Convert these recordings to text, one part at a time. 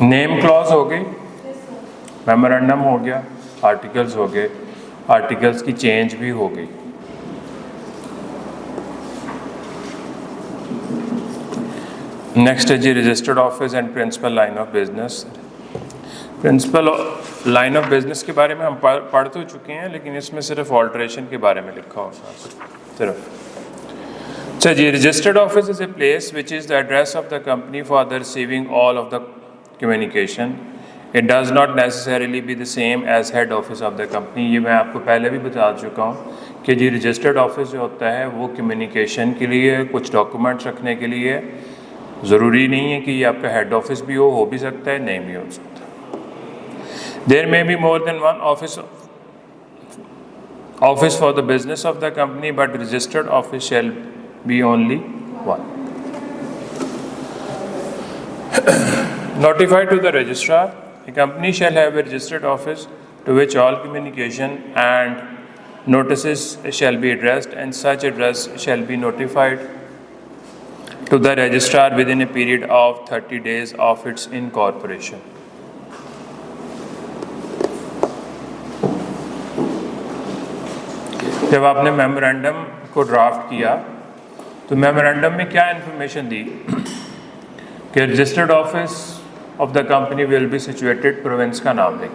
Name clause हो गई, memorandum हो गया, आर्टिकल्स हो गए, आर्टिकल्स की चेंज भी हो गई। नेक्स्ट है जी registered office and principal line of business. Principal line of business के बारे में हम पढ़ तो चुके हैं, लेकिन इसमें सिर्फ ऑल्ट्रेशन के बारे में लिखा होगा सिर्फ। अच्छा जी, registered office is a place which is the address of the company for the receiving all of the communication. It does not necessarily be the same as head office of the company. ये मैं आपको पहले भी बता चुका हूँ कि जी registered office जो होता है वो कम्युनिकेशन के लिए, कुछ डॉक्यूमेंट्स रखने के लिए, ज़रूरी नहीं है कि ये आपका हेड ऑफिस भी हो भी सकता है, नहीं भी हो सकता। There may be more than one office for the business of the company, but registered office shall be only one. Notified to the registrar, a company shall have a registered office to which all communication and notices shall be addressed, and such address shall be notified to the registrar within a period of 30 days of its incorporation. जब आपने memorandum को draft किया तो memorandum में क्या information दी कि registered office of the company will be situated, province का नाम दें,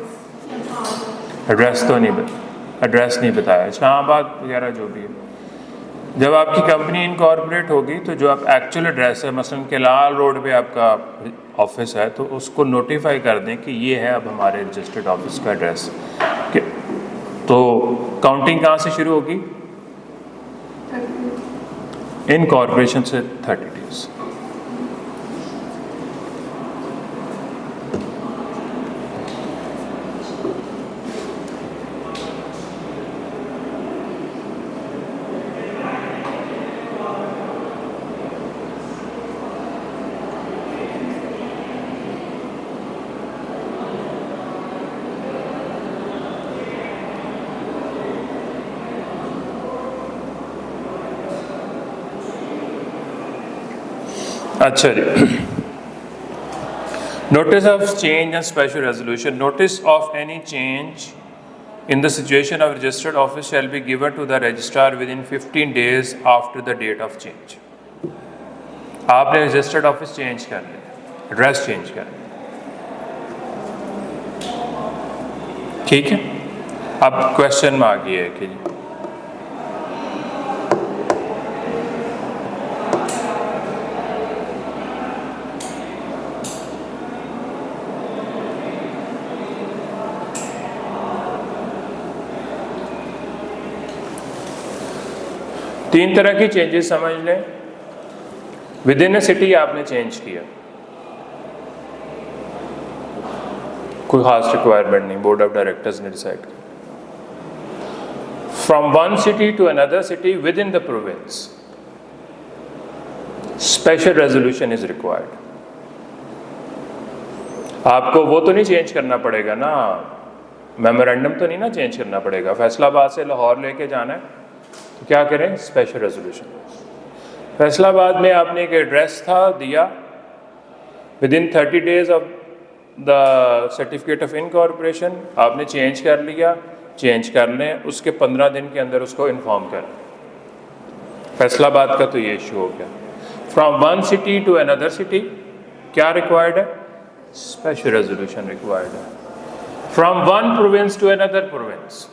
एड्रेस नहीं बताया, इस्लामाबाद वगैरह जो भी है। जब आपकी कंपनी इनकॉर्पोरेट होगी तो जो आप एक्चुअल एड्रेस है, मसलन केलाल रोड पे आपका ऑफिस है, तो उसको नोटिफाई कर दें कि ये है अब हमारे रजिस्टर्ड ऑफिस का एड्रेस। तो काउंटिंग कहाँ से शुरू होगी? इनकॉर्पोरेशन से 30 डेज। अच्छा जी, notice of change and special resolution. Notice of any change in the situation of registered office shall be given to the registrar within 15 days after the date of change. आपने registered office change कर लिया, address change कर लिया, ठीक है। अब question में आ गया है कि जी तीन तरह की चेंजेस समझ लें। विद इन ए सिटी आपने चेंज किया, कोई खास रिक्वायरमेंट नहीं, बोर्ड ऑफ डायरेक्टर्स ने डिसाइड किया। From one city to another city within the province, special resolution is required. आपको वो तो नहीं चेंज करना पड़ेगा ना, मेमोरेंडम तो नहीं ना चेंज करना पड़ेगा। फैसलाबाद से लाहौर लेके जाना है तो क्या करें? Special resolution. फैसलाबाद में आपने एक एड्रेस था दिया, with in 30 days of the certificate of incorporation आपने चेंज कर लिया, चेंज कर लें, उसके 15 दिन के अंदर उसको इन्फॉर्म कर। फैसलाबाद का तो ये इशू हो गया। From one city to another city क्या रिक्वायर्ड है? स्पेशल रेजोल्यूशन रिक्वायर्ड है। From one province to another province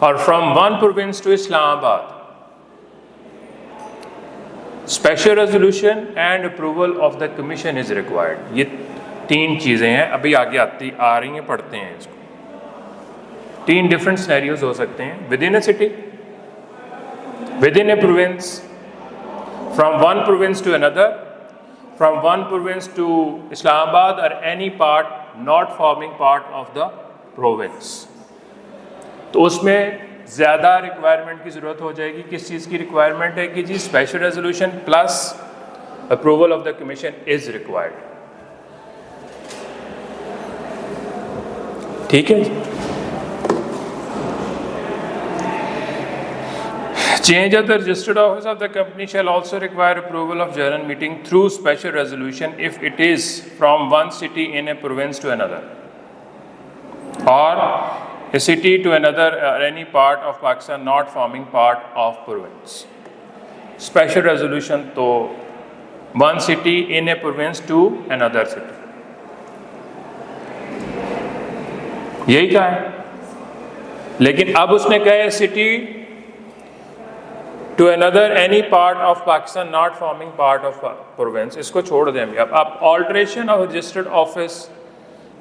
और from one province to Islamabad, special resolution and approval of the commission is required. ये तीन चीज़ें हैं, अभी आगे आ रही हैं, पढ़ते हैं इसको। तीन डिफरेंट सिनेरियोज हो सकते हैं, within a city, within a province, from one province to another, from one province to Islamabad और any part not forming part of the province. तो उसमें ज़्यादा रिक्वायरमेंट की ज़रूरत हो जाएगी। किस चीज़ की रिक्वायरमेंट है कि जी special resolution plus approval of the commission is required, ठीक है। Change of the registered office of the company shall also require approval of general meeting through special resolution if it is from one city in a province to another, or a city to another, or any part of Pakistan not forming part of province. Special resolution तो one city in a province to another city, यही कहा है। लेकिन अब उसने कहा है city to another any part of Pakistan not forming part of province, इसको छोड़ दें। अब alteration of registered office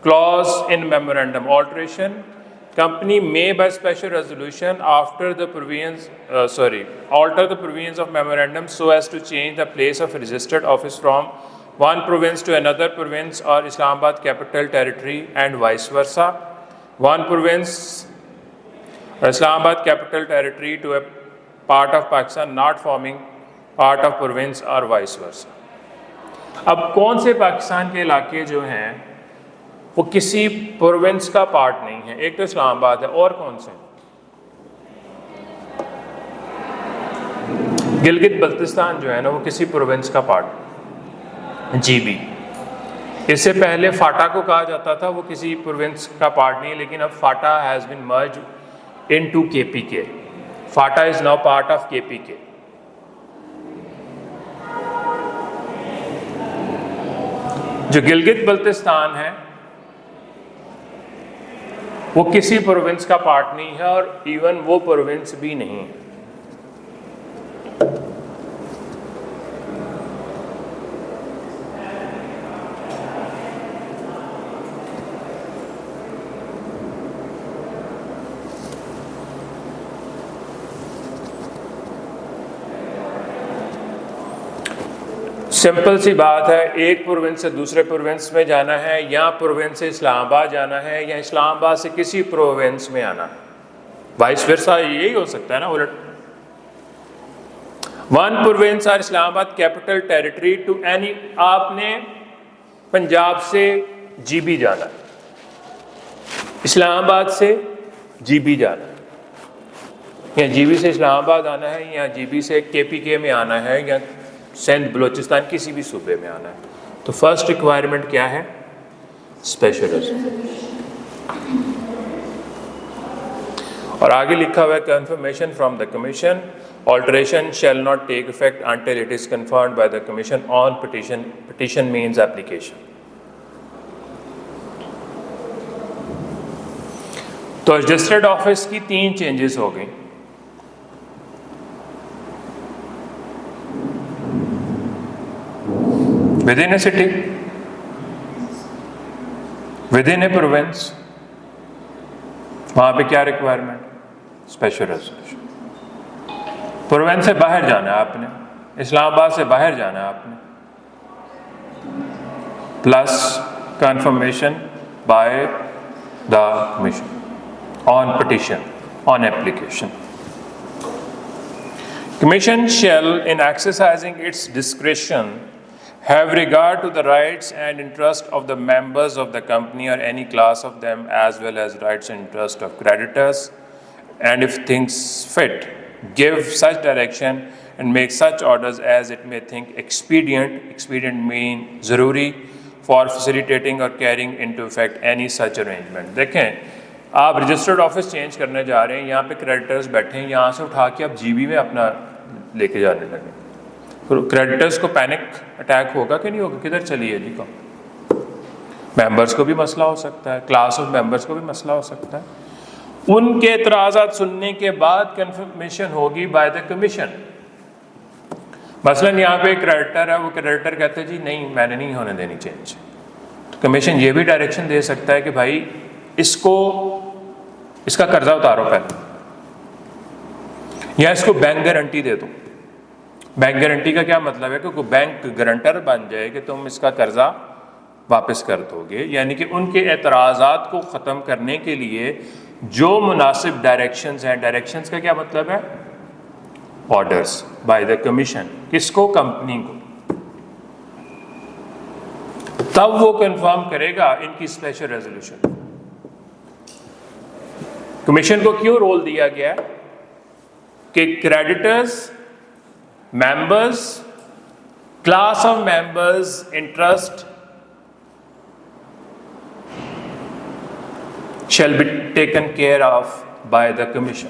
clause in memorandum, alteration company may by special resolution after the provisions alter the provisions of memorandum so as to change the place of registered office from one province to another province or Islamabad capital territory and vice versa, one province or Islamabad capital territory to a part of Pakistan not forming part of province or vice versa। अब कौन से पाकिस्तान के इलाके जो हैं वो किसी province का पार्ट नहीं है? एक तो इस्लामाबाद है, और कौन से? गिलगित बल्तिस्तान जो है ना वो किसी प्रोविंस का पार्ट, जीबी। इससे पहले फाटा को कहा जाता था, वो किसी प्रोविंस का पार्ट नहीं, लेकिन अब FATA has been merge into KPK. FATA is now part of KPK. जो गिलगित बल्तिस्तान है वो किसी प्रोविंस का पार्ट नहीं है, और इवन वो प्रोविंस भी नहीं है। सिंपल सी बात है, एक प्रोविंस से दूसरे प्रोविंस में जाना है, या प्रोविंस से इस्लामाबाद जाना है, या इस्लामाबाद से किसी प्रोविंस में आना है, वाइस वर्सा यही हो सकता है ना उलट। वन प्रोविंस और Islamabad capital territory to any, आपने पंजाब से जीबी जाना है, इस्लामाबाद से जीबी जाना है, या जीबी से इस्लामाबाद आना है, या जीबी से केपीके में आना है, या सिंध बलोचिस्तान किसी भी सूबे में आना है, तो फर्स्ट रिक्वायरमेंट क्या है? Special resolution. और आगे लिखा हुआ है confirmation from the commission, alteration shall not take effect until it is confirmed by the commission on petition, petition means application. तो रजिस्टर्ड ऑफिस की 3 चेंजेस हो गई। Within a city, within a province, वहाँ पे क्या रिक्वायरमेंट? Special resolution. प्रोविंस से बाहर जाना है आपने, इस्लामाबाद से बाहर जाना है आपने, plus confirmation by the commission on petition on application. Commission shall, in exercising its discretion, have regard to the rights and interest of the members of the company or any class of them, as well as rights and interest of creditors, and if thinks fit, give such direction and make such orders as it may think expedient, expedient mean zaruri, for facilitating or carrying into effect any such arrangement। देखें, आप registered office change करने जा रहे हैं, यहाँ पे creditors बैठे हैं, यहाँ से उठा के आप जीबी में अपना लेके जाने लगे, क्रेडिटर्स को पैनिक अटैक होगा कि नहीं होगा? किधर चली है जी को? मेंबर्स को भी मसला हो सकता है, क्लास ऑफ मेंबर्स को भी मसला हो सकता है। उनके एतराज़ात सुनने के बाद कंफर्मेशन होगी बाय द कमीशन। मसलन यहाँ पे क्रेडिटर है, वो क्रेडिटर कहते हैं जी नहीं मैंने नहीं होने देनी चेंज, तो कमीशन ये भी डायरेक्शन दे सकता है कि भाई इसको, इसका कर्जा उतारो पहले, या इसको बैंक गारंटी दे दो। बैंक गारंटी का क्या मतलब है? कि कोई बैंक गारंटर बन जाए कि तुम इसका कर्जा वापस कर दोगे, यानी कि उनके एतराज़ात को ख़त्म करने के लिए जो मुनासिब डायरेक्शंस हैं, डायरेक्शंस का क्या मतलब है? Orders bye the commission. किसको? कंपनी को। तब वो कंफर्म करेगा इनकी स्पेशल रेजोल्यूशन। कमीशन को क्यों रोल दिया गया है? कि creditors, members, class of members, interest shall be taken care of by the commission.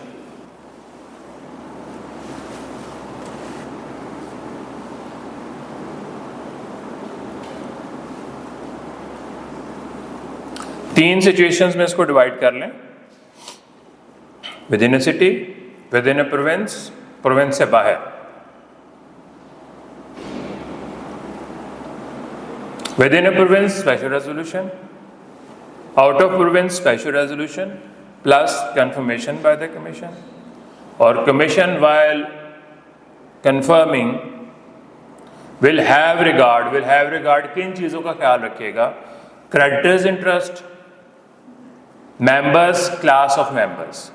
तीन सिचुएशंस में इसको डिवाइड कर लें, within a city, within a province, province से बाहर। With in a province special resolution, out of province special resolution plus confirmation by the commission, or commission while confirming will have regard किन चीज़ों का ख्याल रखेगा? creditors interest, members, class of members,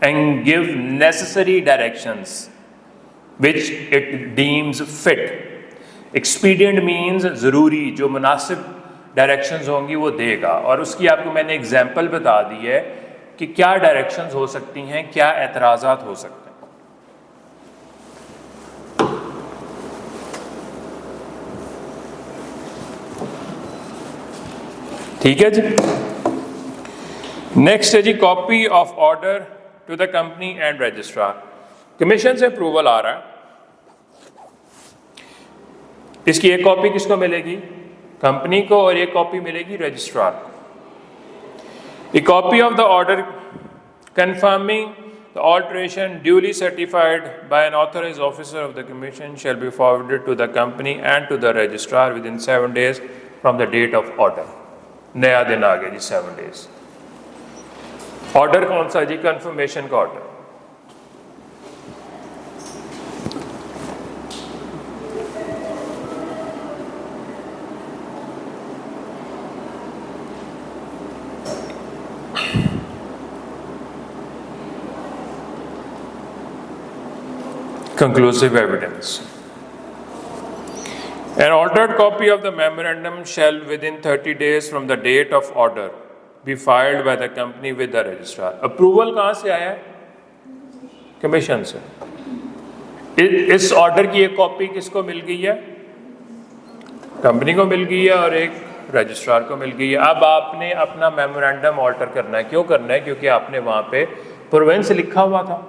and give necessary directions which it deems fit. expedient means ज़रूरी, जो मुनासिब directions होंगी वो देगा, और उसकी आपको मैंने एग्जांपल बता दी है कि क्या डायरेक्शंस हो सकती हैं, क्या एतराज़ात हो सकते हैं। ठीक है जी। नेक्स्ट है जी copy of order to the company and registrar. Commission से अप्रूवल आ रहा है, इसकी एक कॉपी किसको मिलेगी? कंपनी को, और एक कॉपी मिलेगी रजिस्ट्रार को। ए copy of the order confirming the alteration duly certified by an authorized officer of the commission shall be forwarded to the company and to the registrar within 7 days from the date of order। नया दिन आ गया जी, 7 days। Order कौन सा जी? Confirmation का order. Conclusive evidence. An altered copy of the memorandum shall within 30 days from the date of order be filed by the company with the registrar। Approval कहाँ से आया है? कमीशन से। इस ऑर्डर की एक कॉपी किसको मिल गई है? कंपनी को मिल गई है, और एक रजिस्ट्रार को मिल गई है। अब आपने अपना मेमोरेंडम ऑल्टर करना है। क्यों करना है? क्योंकि आपने वहाँ पे प्रोविंस लिखा हुआ था,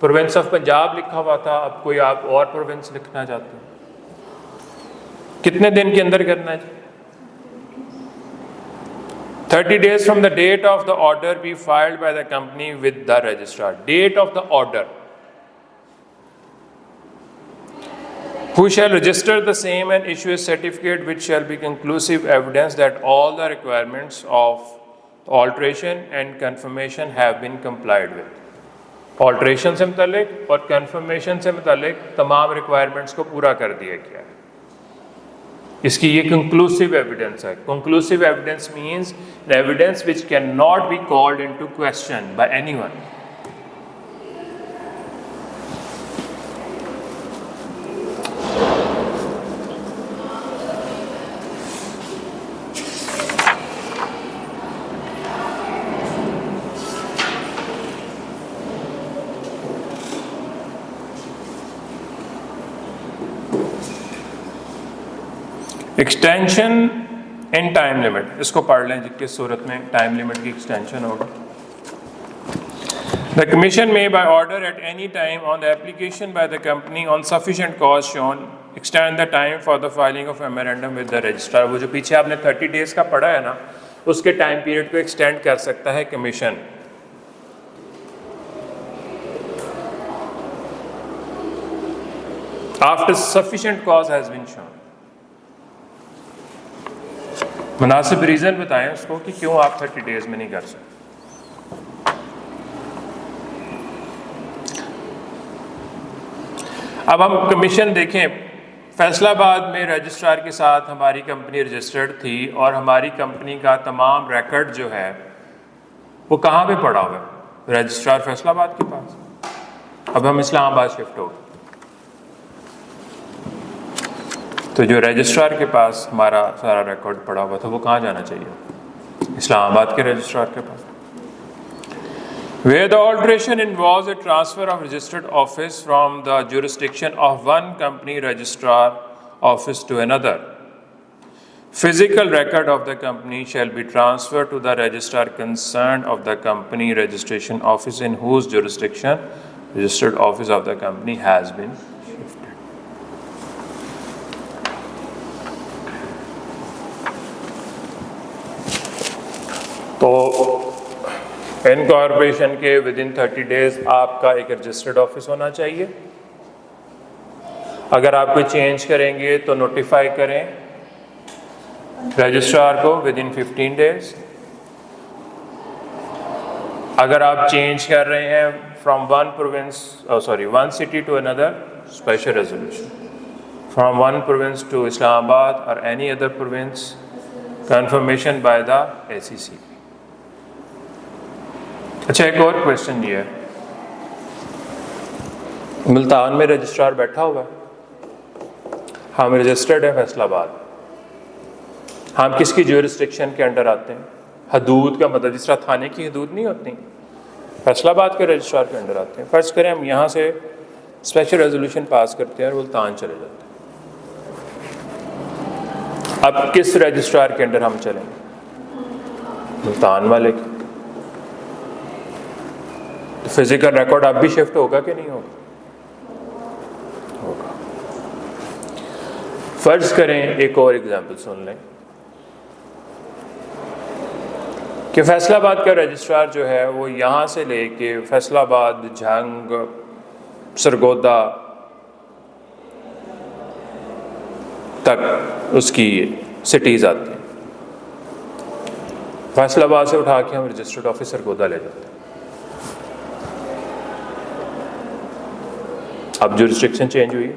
प्रोविंस ऑफ पंजाब लिखा हुआ था, अब कोई आप और प्रोविंस लिखना चाहते हो। कितने दिन के अंदर करना है? 30 days from the date of the order be filed by the company with the registrar। Date of the order, who shall register the same and issue a certificate which shall be conclusive evidence that all the requirements of alteration and confirmation have been complied with। Alteration से मुतालिक और confirmation से मुतालिक तमाम requirements को पूरा कर दिया गया है। इसकी ये कंक्लूसिव एविडेंस है। Conclusive evidence means evidence which can not be called into question by anyone. Extension in time limit, इसको पढ़ लें जिसकी सूरत में टाइम लिमिट की एक्सटेंशन होगा। द कमीशन में by order at any time on the application by the company on sufficient cause shown extend the time for the filing of memorandum with the registrar. वो जो पीछे आपने 30 days का पढ़ा है ना, उसके टाइम पीरियड को एक्सटेंड कर सकता है commission. After sufficient cause has been shown. मुनासिब रीज़न बताएं उसको कि क्यों आप 30 डेज में नहीं कर सकते। अब हम कमीशन देखें। फैसलाबाद में रजिस्ट्रार के साथ हमारी कंपनी रजिस्टर्ड थी, और हमारी कंपनी का तमाम रिकॉर्ड जो है वो कहाँ पे पड़ा हुआ है? रजिस्ट्रार फैसलाबाद के पास। अब हम इस्लामाबाद शिफ्ट हो गए, तो जो रजिस्ट्रार के पास हमारा सारा रिकॉर्ड पड़ा हुआ था वो कहाँ जाना चाहिए? इस्लामाबाद के रजिस्ट्रार के पास। where the alteration involves a transfer of registered office from the jurisdiction of one company registrar office to another. Physical record of the company shall be transferred to the registrar concerned of the company registration office in whose jurisdiction registered office of the company has been shifted. तो incorporation के with in 30 days आपका एक registered office होना चाहिए। अगर आप कोई change करेंगे तो नोटिफाई करें रजिस्ट्रार को विद इन 15 डेज। अगर आप चेंज कर रहे हैं from one city to another, special resolution. From one province to Islamabad और any other province, confirmation by the ACC। अच्छा, एक और क्वेश्चन ये है, मुल्तान में रजिस्ट्रार बैठा हुआ है, हम रजिस्टर्ड है फैसलाबाद, हम किसकी ज्यूरिस्डिक्शन के अंडर आते हैं? हदूद का मतलब जिस तरह थाने की हदूद नहीं होती, फैसलाबाद के रजिस्ट्रार के अंडर आते हैं। फर्ज करें हम यहाँ से स्पेशल रेजोल्यूशन पास करते हैं और मुल्तान चले जाते हैं। अब किस रजिस्ट्रार के अंडर हम चलेंगे? मुल्तान वाले के। तो फिजिकल रिकॉर्ड अब भी शिफ्ट होगा कि नहीं होगा? होगा। फर्ज करें, एक और एग्जांपल सुन लें कि फैसलाबाद का रजिस्ट्रार जो है वो यहाँ से लेके फैसलाबाद, झंग, सरगोदा तक उसकी सिटीज़ आती हैं। फैसलाबाद से उठा के हम रजिस्टर्ड ऑफिस सरगोदा ले जाते हैं। अब जुरिस्डिक्शन चेंज हुई?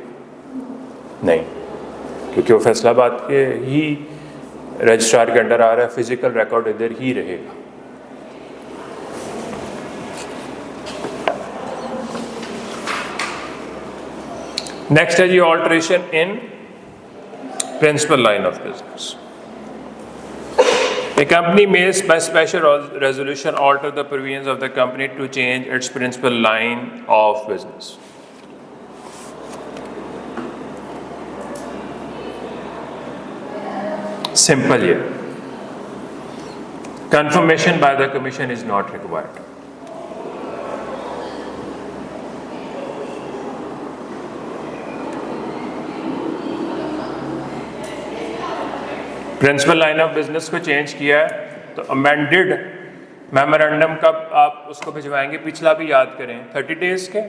नहीं, क्योंकि वो फैसलाबाद के ही रजिस्ट्रार के अंडर आ रहा है, फिजिकल रिकॉर्ड इधर ही रहेगा। नेक्स्ट है जी alteration in principal line of business. A company may by special resolution alter the provisions of the company to change its principal line of business. Simple here. Confirmation by the commission is not required. Principal line of business को change किया है तो amended memorandum कब आप उसको भिजवाएंगे? पिछला भी याद करें, 30 डेज के।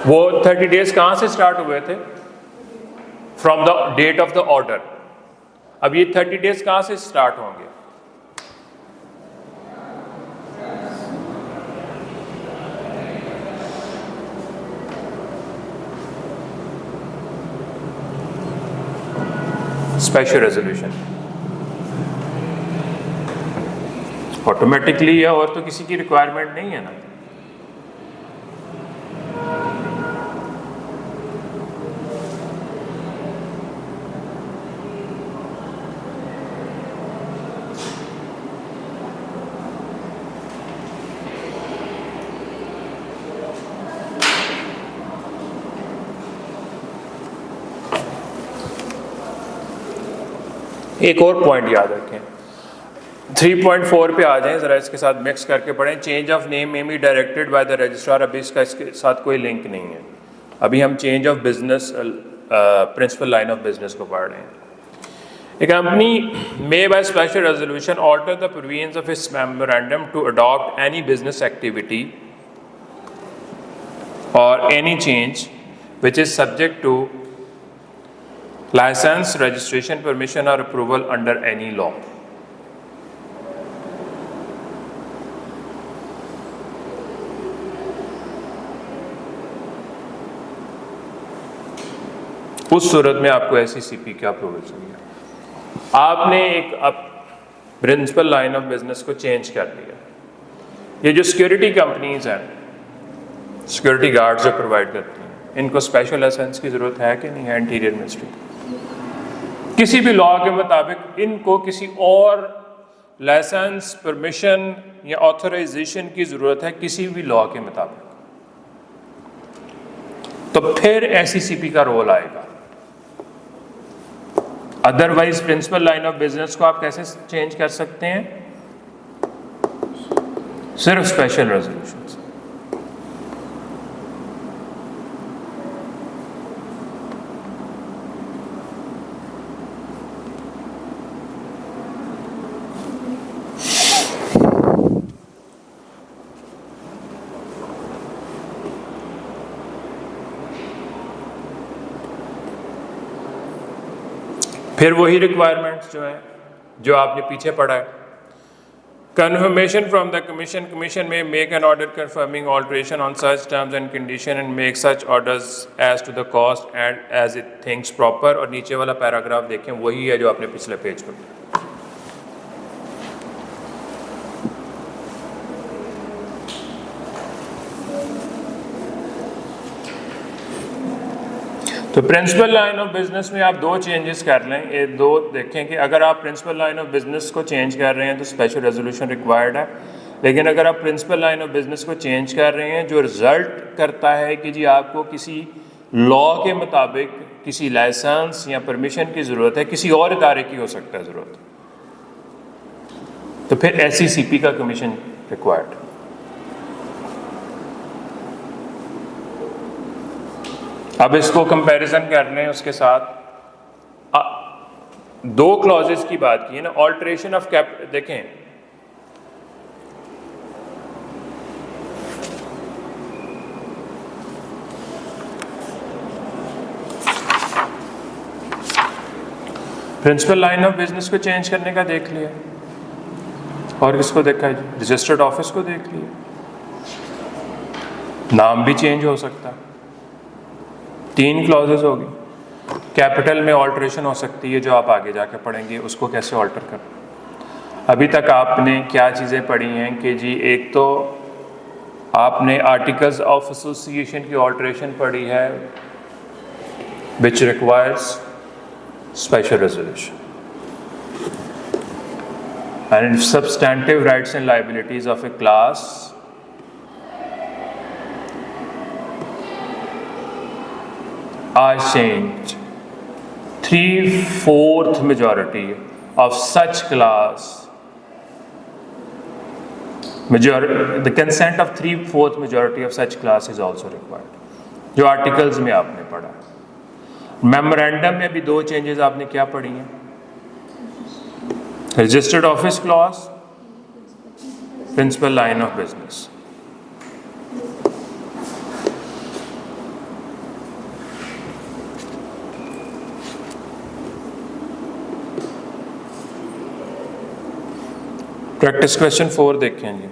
वो 30 डेज कहाँ से स्टार्ट हुए थे? From the date of the order. अब ये 30 डेज कहाँ से स्टार्ट होंगे? स्पेशल रेजोल्यूशन ऑटोमेटिकली है, और तो किसी की रिक्वायरमेंट नहीं है ना। एक और पॉइंट याद रखें, 3.4 पे आ जाएं, ज़रा इसके साथ मिक्स करके पढ़ें। Change of name may be directed by the registrar. अभी इसका इसके साथ कोई लिंक नहीं है, अभी हम change of business principal line of business को पढ़ रहे हैं। A company may by special resolution alter the provisions of its memorandum to adopt any business activity और any change which is subject to license, registration, permission or approval under any law. उस सूरत में आपको SECP का approval चाहिए। आपने एक principal line of business को change कर दिया। ये जो सिक्योरिटी कंपनीज हैं, सिक्योरिटी गार्ड जो प्रोवाइड करती हैं, इनको स्पेशल लाइसेंस की ज़रूरत है कि नहीं है? इंटीरियर मिनिस्ट्री किसी भी लॉ के मुताबिक इनको किसी और लाइसेंस, परमिशन या ऑथराइजेशन की ज़रूरत है किसी भी लॉ के मुताबिक, तो फिर एसईसीपी का रोल आएगा। Otherwise principal line of business को आप कैसे चेंज कर सकते हैं? सिर्फ स्पेशल रेजोल्यूशन। फिर वही रिक्वायरमेंट्स जो है जो आपने पीछे पढ़ा है, confirmation from the commission may make an order confirming alteration on such terms and condition and make such orders as to the cost and as it thinks proper। और नीचे वाला पैराग्राफ देखें, वही है जो आपने पिछले पेज पर। तो प्रिंसिपल लाइन ऑफ बिजनेस में आप दो चेंजेस कर लें। ये दो देखें कि अगर आप प्रिंसिपल लाइन ऑफ बिजनेस को चेंज कर रहे हैं तो स्पेशल रेजोल्यूशन रिक्वायर्ड है, लेकिन अगर आप प्रिंसिपल लाइन ऑफ बिजनेस को चेंज कर रहे हैं जो रिजल्ट करता है कि जी आपको किसी लॉ के मुताबिक किसी लाइसेंस या परमिशन की ज़रूरत है, किसी और इदारे की हो सकता है ज़रूरत, तो फिर एसईसीपी का कमीशन रिक्वायर्ड। अब इसको कंपैरिजन कर लें उसके साथ, दो क्लॉजेस की बात की है ना, ऑल्ट्रेशन ऑफ कैप। देखें प्रिंसिपल लाइन ऑफ बिजनेस को चेंज करने का देख लिया, और किसको देखा है? रजिस्टर्ड ऑफिस को देख लिया। नाम भी चेंज हो सकता है। 3 क्लॉजेस होगी। कैपिटल में ऑल्ट्रेशन हो सकती है जो आप आगे जाके पढ़ेंगे, उसको कैसे ऑल्टर करना। अभी तक आपने क्या चीज़ें पढ़ी हैं कि जी एक तो आपने आर्टिकल्स ऑफ एसोसिएशन की ऑल्ट्रेशन पढ़ी है which requires special resolution, and substantive rights and liabilities of A class are changed, 3/4 majority of such class, the consent of 3/4 majority of such class is also required, जो articles में आपने पढ़ा। Memorandum में भी 2 changes आपने क्या पढ़ी हैं? Registered office clause, principal line of business. Practice question 4 देखेंगे।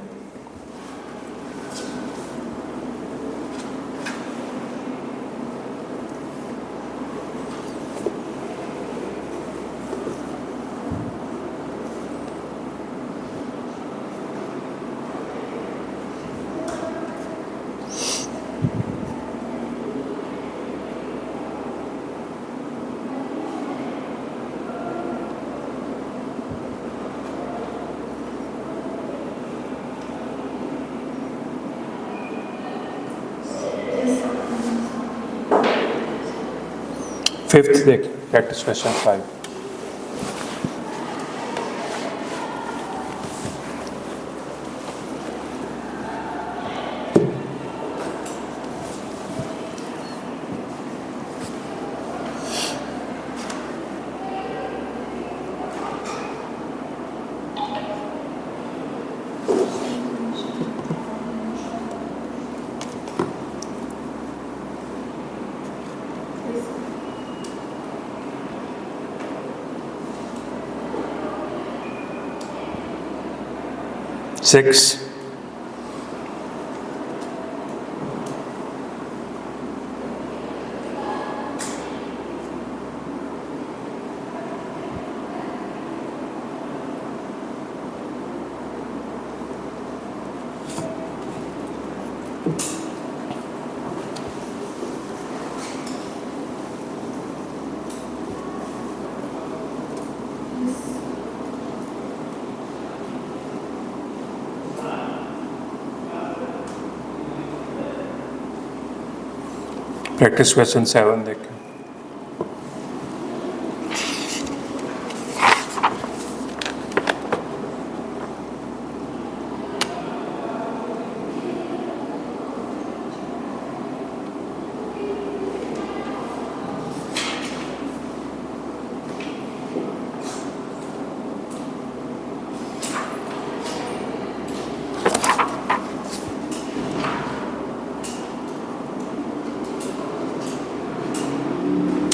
फिफ्थ देख, practice question 5। Six, practice question 7 देखें।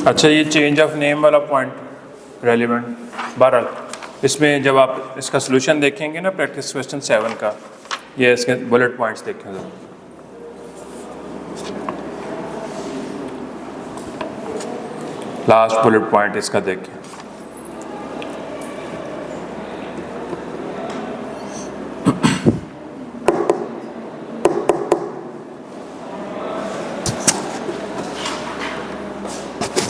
अच्छा, ये चेंज ऑफ नेम वाला पॉइंट रेलिवेंट, बहरहाल इसमें जब आप इसका सोल्यूशन देखेंगे ना प्रैक्टिस क्वेश्चन 7 का, ये इसके बुलेट पॉइंट्स देखें जरा। लास्ट बुलेट पॉइंट इसका देखें।